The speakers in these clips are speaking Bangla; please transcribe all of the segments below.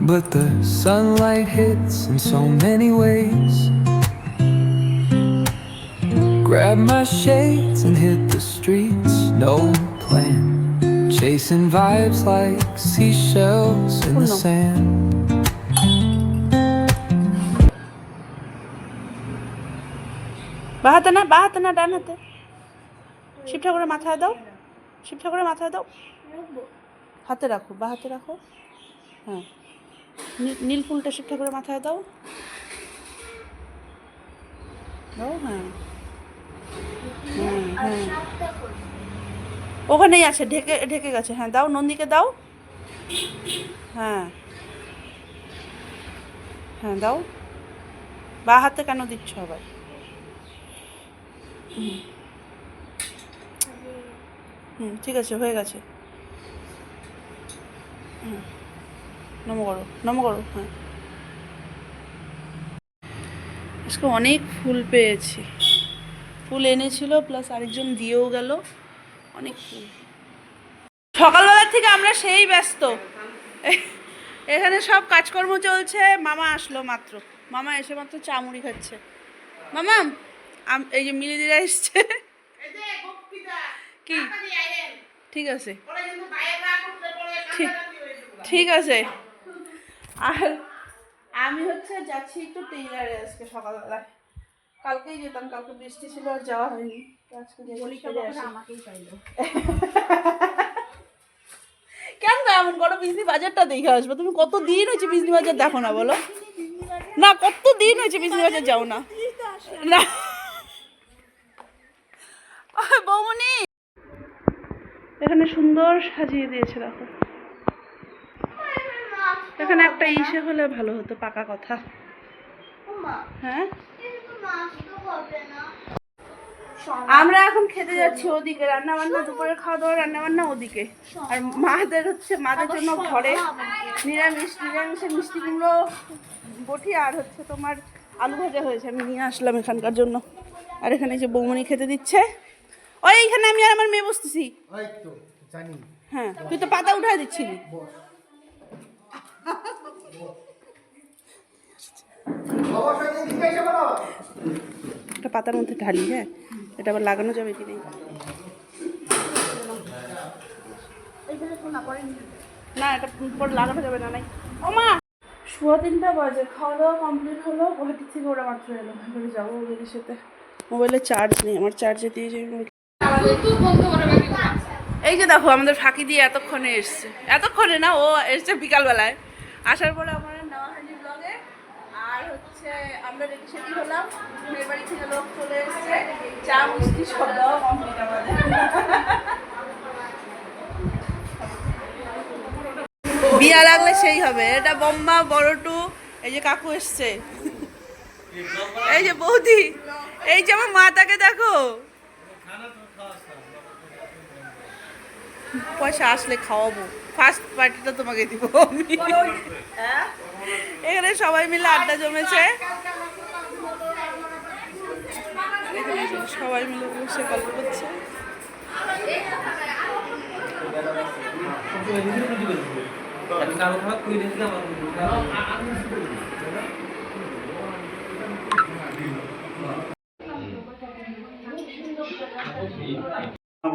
but the sunlight hits in so many ways. Grab my shades and hit the streets, no plan. Chasing vibes like seashells in the sand. বাহাতে না ডান হাতে। শিব ঠাকুরের মাথায় দাও, শিব ঠাকুরের মাথায় দাও, হাতে রাখো, বা হাতে রাখো। হ্যাঁ, নীল ফুলটা শিব ঠাকুরের মাথায় দাও, দাও। হ্যাঁ হ্যাঁ হ্যাঁ, ওখানেই আছে, ঢেকে ঢেকে গেছে। হ্যাঁ দাও, নন্দীকে দাও। হ্যাঁ হ্যাঁ দাও। বা হাতে কেন দিচ্ছ আবার? ঠিক আছে, হয়ে গেছে। নম করো, নম করো। হ্যাঁ, আজকে অনেক ফুল পেয়েছি। ফুল এনেছিল, প্লাস আরেকজন দিয়েও গেল অনেক ফুল। সকালবেলা থেকে আমরা সেই ব্যস্ত, এখানে সব কাজকর্ম চলছে। মামা আসলো মাত্র, মামা এসে মাত্র চা মুড়ি খাচ্ছে। মামা এই যে মিলিদিরা এসছে। কি ঠিক আছে, ঠিক আছে। আর আমি হচ্ছে যাচ্ছি একটু টেইলারে আজকে সকালবেলায়। কালকেই যেতাম, কালকে বৃষ্টি ছিল আর যাওয়া হয়নি। আজকে আমাকেই পাইলো। কেন এমন করো? বিজনি বাজারটা দেখে আসবো। তুমি কত দিন হয়েছে বিজনি বাজার দেখো না, বলো না? কত দিন হয়েছে বিজনি বাজার যাও না? না বৌমনি এখানে সুন্দর সাজিয়ে দিয়েছে, দেখো। এখানে একটা ইসে হলে ভালো হতো, পাকা কথা। হ্যাঁ, আমরা এখন খেতে যাচ্ছি ওদিকে। রান্না বান্না, দুপুরের খাওয়া দাওয়া, রান্না বান্না ওদিকে। আর মাদের হচ্ছে, মাদের জন্য ঘরে নিরামিষের মিষ্টি কুমড়ো বটি আর হচ্ছে তোমার আলু ভাজা হয়েছে, আমি নিয়ে আসলাম এখানকার জন্য। আর এখানে যে বৌমনি খেতে দিচ্ছে, ওই এইখানে আমি আর আমার মেয়ে বসতেছি। হ্যাঁ, তুই তো পাতা উঠায় দিচ্ছিলি। একটা পাতার মধ্যে ঢালি। হ্যাঁ, এটা আবার লাগানো যাবে কি নেই? না, এটা পরে লাগানো যাবে না। নাই ও মা, 3:15 বাজে, খাওয়া দাওয়া কমপ্লিট হলো। গুয়াহাটি থেকে ওরা মাত্র এলো, এবারে যাবো ওদের সাথে। মোবাইলে চার্জ নেই, আমার চার্জে দিয়ে যাই। এই যে দেখো, আমাদের ফাঁকি দিয়ে এতক্ষণে এসছে। এতক্ষণে না, ও এসছে বিকালবেলায়। আসার পরে আমার নেওয়া হয়নি ব্লগে। আর হচ্ছে আমরা রেডি সেডি হলাম, মেয়ের বাড়ি থেকে লোক চলে এসছে, চা মিষ্টি সব দেওয়া কমপ্লিট আমাদের। বিয়া লাগলে সেই হবে। এটা বম্মা, বড়টু, এই যে কাকু এসছে, এই যে বৌদি, এই যে আমার মাতাকে দেখো। পয়সা আসলে খাওয়াবো, ফার্স্ট পার্টিটা তোমাকে দিব আমি। এখানে সবাই মিলে আড্ডা জমেছে, সবাই মিলে বসে গল্প করছে।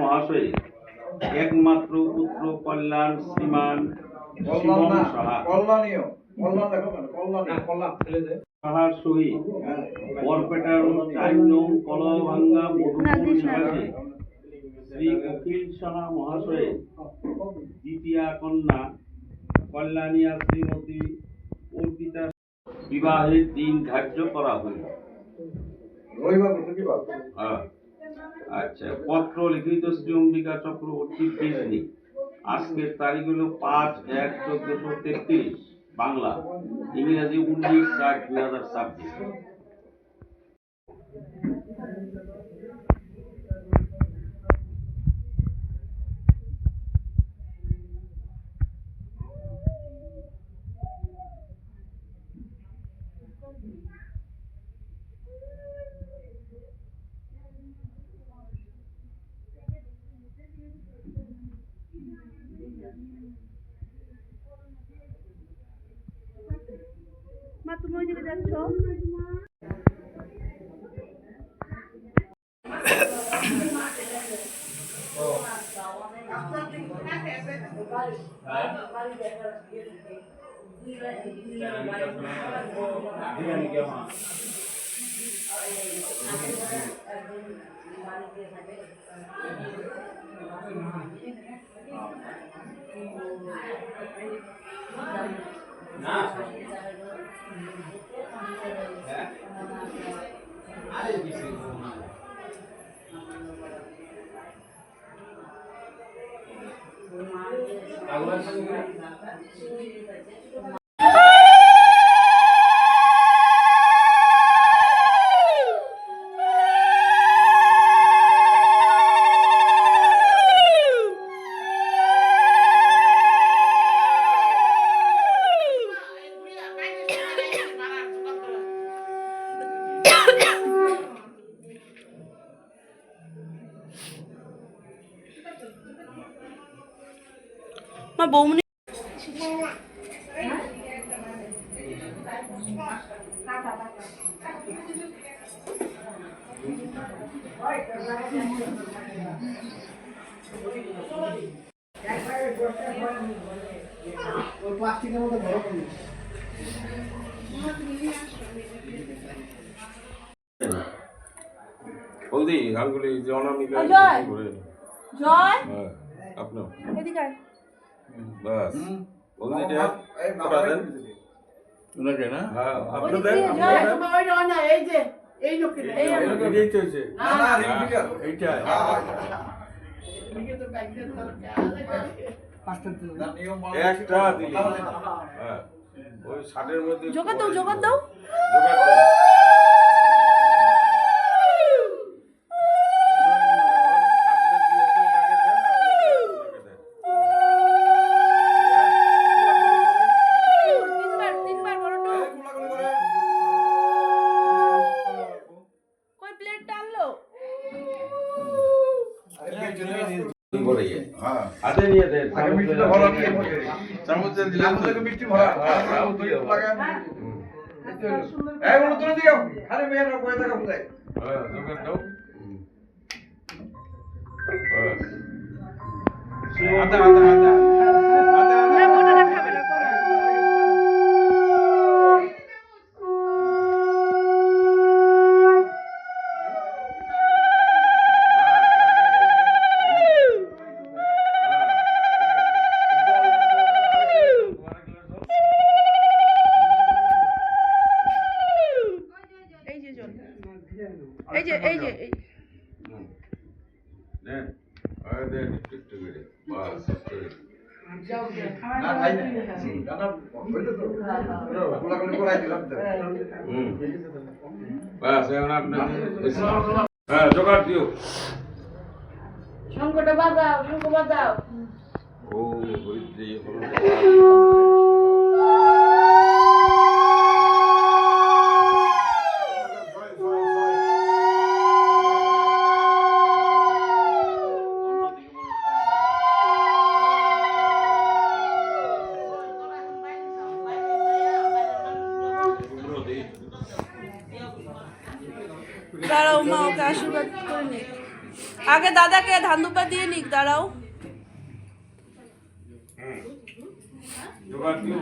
মহাশয় একমাত্র পুত্র কল্যাণ শ্রীমান শিবম সাহা সাহার সহিত বরপেটার 4 নং কলাভাঙ্গা মধুপুর নিবাসী শ্রী অখিল সাহা মহাশয়ের দ্বিতীয়া কন্যা কল্যাণিয়া শ্রীমতী অর্পিতা বিবাহের দিন ধার্য করা হইল। আচ্ছা, পত্র লিখিত শ্রী অম্বিকা চক্রবর্তী বিজনি। আজকের তারিখ হলো 5/1/1433, বাংলা, ইংরেজি 19/4/2026। তুমি ওইদিকে যাচ্ছ? মা বৌমনি বলদি আঙ্গুলি যে অনামিকা করে জয় হ্যাঁ আপনার এদিকে আয়। বাস বলদি এটা করা দেন ওনাকে না হ্যাঁ আপনি ওইদিকে দেন দিয়ে আপনি জয়। দেন। এই এই তো হচ্ছে এইটা একটা দিলি হ্যাঁ ওই শার্টের মধ্যে জোগাড় দাও, জোগাড় দাও। জোগাড় দেন। তিনবার বড়টো কই প্লেট টানলো? হাতে নিয়ে দেন চামচ দিলাম তো মিষ্টি ভরা হ্যাঁ জোগাড় দাও আদা আদা আদা না বড়টা খাবে না কম। এই যে জল, এই যে এই যে এই দেন আর দেন একটু করে বাস করে না খাই না দাদা হইলো তো গোলাগুলি করাই দিলাম তো বাস এখন আপনি হ্যাঁ জোগাড় দিও শঙ্করটা বাজাও, শঙ্কর বাজাও। ও হইতে হলো দাঁড়াও মা ওকে আশীর্বাদ করে নিক। আগে দাদাকে ধান দুপা দিয়ে নিক, দাঁড়াও। জোগাড় দিও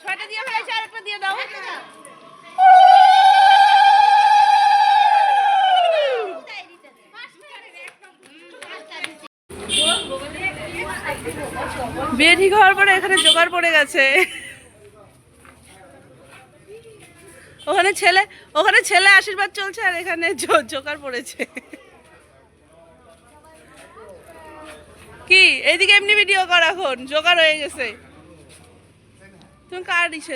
ছয়টা দিয়ে ফেলেছে, আরেকটা দিয়ে দাও। বিয়ে ঠিক হওয়ার পরে এখানে জোগাড় পড়ে গেছে। ওখানে ছেলে আশীর্বাদ চলছে আর এখানে জোগাড় পড়েছে। কি এইদিকে এমনি ভিডিও কর, এখন জোগাড় হয়ে গেছে। তুমি কার ইসে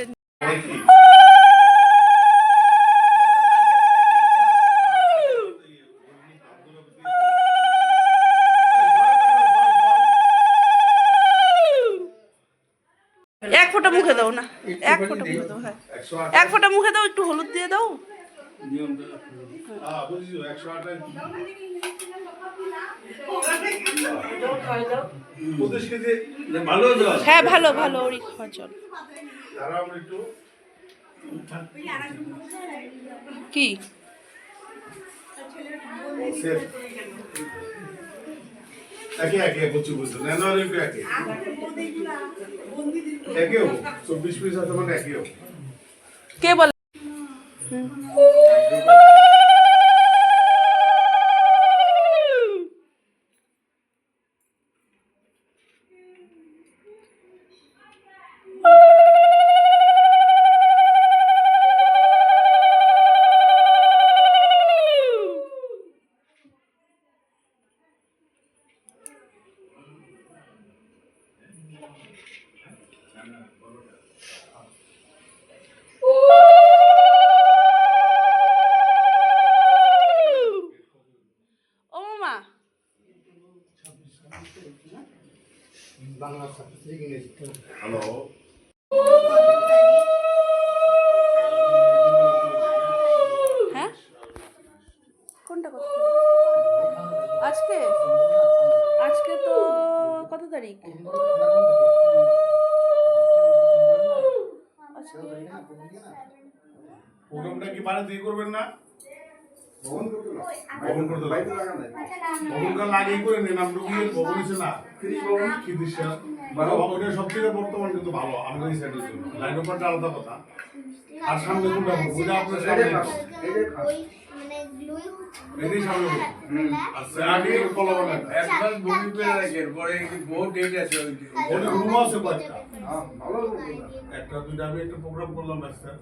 এক ফোঁটা মুখে দাও না, এক ফোঁটা মুখে দাও। হ্যাঁ, এক ফোঁটা মুখে দাও, একটু হলুদ দিয়ে দাও। হ্যাঁ, ভালো ভালো, ওরই খাওয়া চল। কি একে একে বুঝছি বুঝছো নেন আর একটু একে একেও 24 পিস আছে মানে একেও কে বলে? হ্যালো হ্যাঁ, কোনটা কত? আজকে আজকে তো কত তারিখ? প্রোগ্রামটা কি বাড়ি দিয়ে করবেন না? ভবন করতে ভবনটা লাগিয়ে করে নিন। আমরা গিয়ে ভবন এসে না কি দৃশ্য ওটা সবথেকে বর্তমান কিন্তু ভালো আমাদের এই সাইডের জন্য। লাইন ওপারটা আলাদা কথা, আর সামনে কোনটা বুঝে আপনার সামনে এটাই সামনে আচ্ছা আগে কলম একবার বুকিং করে রাখেন, পরে বহুত ডেট আছে ওই রুম আছে কয়টা? ভালো একটা দুইটা আমি একটা প্রোগ্রাম করলাম স্যার,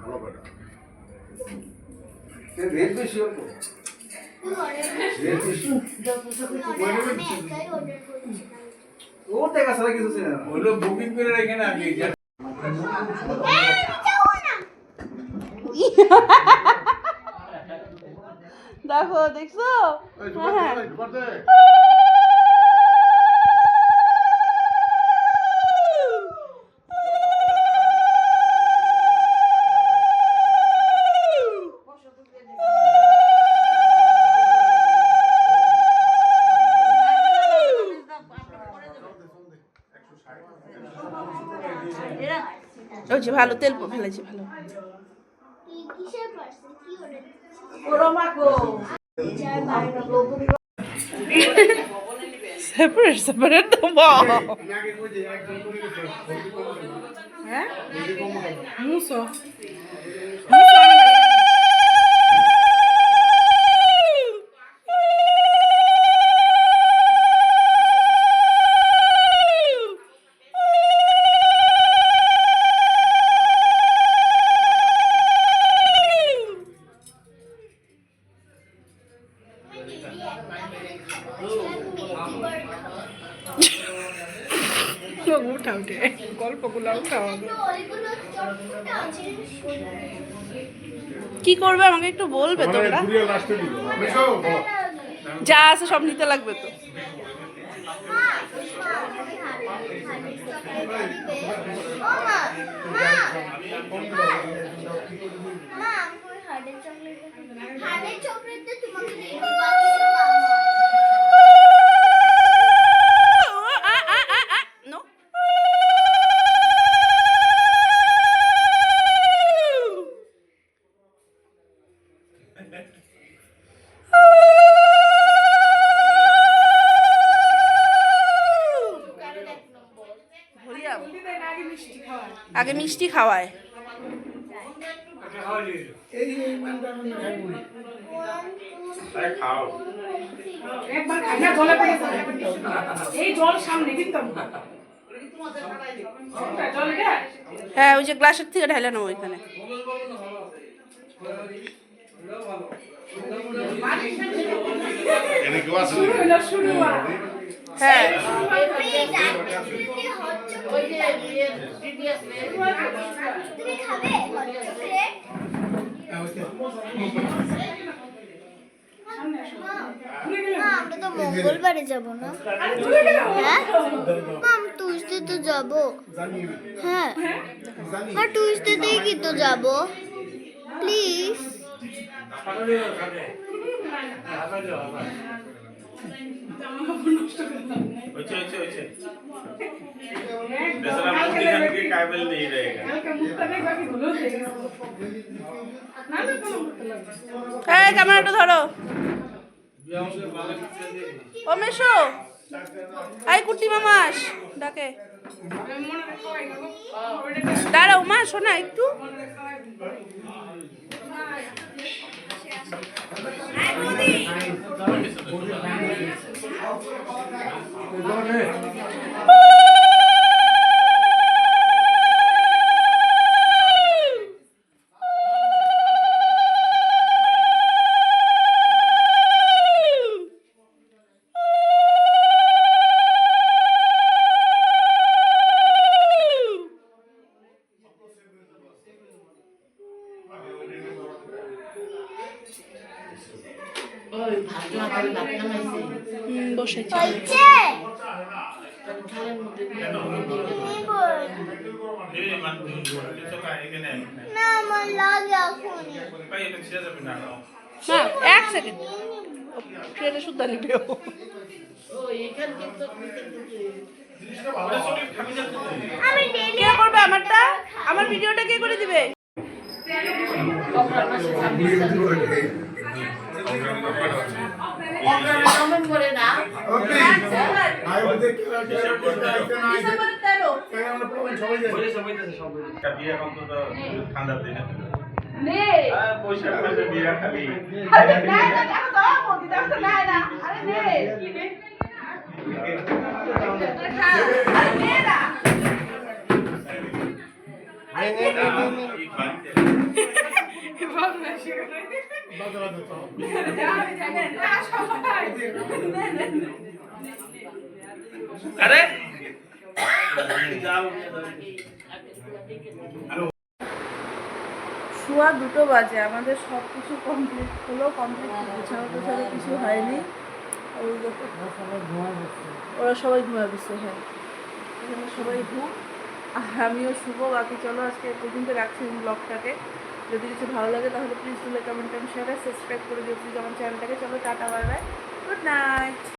ভালো বেটা রেট বেশি অল্প রেট বেশি ও টাকা ছাড়া কিছু ছিল না, ওগুলো বুকিং করে রাখেন আগে। দেখো, দেখছো? হ্যাঁ ওই যে ভালো তেল ফেলেছি, ভালো। সেপারেট সেপারেট তো হ্যাঁ মুসো উঠা উঠে গল্পগুলো উঠাও কি করবে আমাকে একটু বলবে তোমরা ঘুরিয়ে লাস্টে দিব যা আছে সব নিতে লাগবে তো No. আগে মিষ্টি খাওয়ায় খাও হ্যাঁ ওই যে গ্লাসের থেকে ঢালে নেবো ওইখানে এনে কেউ আছে হ্যাঁ আমরা তো মঙ্গলবারে যাব না হ্যাঁ আমি টুইসডে তো যাব হ্যাঁ আর টুইসডেতেই কি তো যাব প্লিজ बेचारा मूर्ति खाने के काबिल नहीं रहेगा এই ক্যামেরাটা ধরো ও মেশো এই কুটি মামাস ডাকে দাঁড়াও মা শোনা একটু বসেছি হয়েছে না আমার লাগে এখন না এক সেকেন্ড ট্রেনে শুদ্ধ নিবে আমি কে করবে আমারটা আমার ভিডিওটা কে করে দিবে বিয়ে অন্তত ঠান্ডার দিনে পয়সা বিয়ে খালি আরে শোয়া 2টো বাজে আমাদের সব কিছু কমপ্লিট হলো কমপ্লিট গোছানো টোছানো কিছু হয়নি ওই দেখো ওরা সবাই ঘুমাচ্ছে হ্যাঁ এখানে সবাই ঘুম আর আমিও শুভ বাকি চলো আজকে এ পর্যন্ত রাখছি ব্লগটাকে যদি কিছু ভালো লাগে তাহলে প্লিজ তুলে কমেন্ট শেয়ার সাবস্ক্রাইব করে দিও প্লিজ আমার চ্যানেলটাকে চলো tata bye bye good night